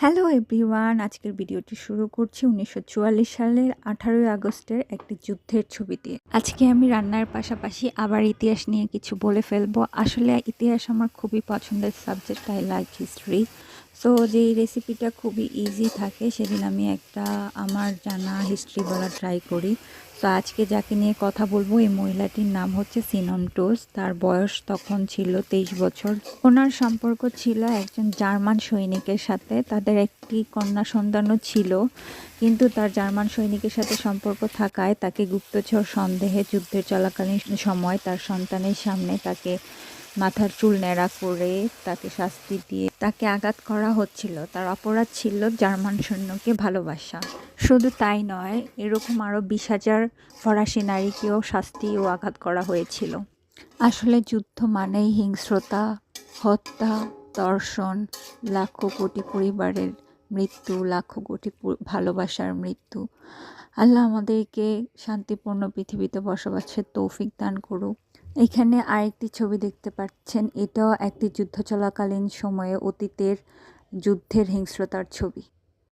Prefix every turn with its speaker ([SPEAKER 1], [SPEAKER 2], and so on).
[SPEAKER 1] Hello everyone, আজকের ভিডিওটি শুরু করছি 1944 সালের 18ই আগস্টের একটি যুদ্ধের ছবি দিয়ে। আজকে আমি রান্নার পাশাপাশি আবার ইতিহাস নিয়ে কিছু বলে ফেলবো। আসলে ইতিহাস আমার খুবই পছন্দের subject, I like history. So যেই রেসিপিটা খুবই ইজি থাকে সেদিন আমি একটা আমার জানা হিস্ট্রি বলা ট্রাই করি। তো আজকে যাকে নিয়ে কথা বলবো এই মহিলাটির নাম হচ্ছে সিনন টোস। তার বয়স তখন ছিল 23 বছর। ওনার সম্পর্ক ছিল একজন জার্মান সৈনিকের সাথে। তাদের একটি কন্যা সন্তানও ছিল, কিন্তু তার জার্মান সৈনিকের সাথে সম্পর্ক থাকায় তাকে গুপ্তচর সন্দেহে যুদ্ধের চলাকালীন সময় তার সন্তানের সামনে তাকে মাথার চুল ন্যাড়া করে তাকে শাস্তি দিয়ে তাকে আঘাত করা হচ্ছিল। তার অপরাধ ছিল জার্মান সৈন্যকে ভালোবাসা। শুধু তাই নয়, এরকম আরও 20,000 ফরাসি নারীকেও শাস্তি ও আঘাত করা হয়েছিল। আসলে যুদ্ধ মানেই হিংস্রতা, হত্যা, দর্শন, লাখো কোটি পরিবারের মৃত্যু, লাখো কোটি ভালোবাসার মৃত্যু। আল্লাহ আমাদেরকে শান্তিপূর্ণ পৃথিবীতে বসবাসের তৌফিক দান করুক। এখানে আরেকটি ছবি দেখতে পাচ্ছেন, এটাও একটি যুদ্ধ চলাকালীন সময়ে অতীতের যুদ্ধের হিংস্রতার ছবি।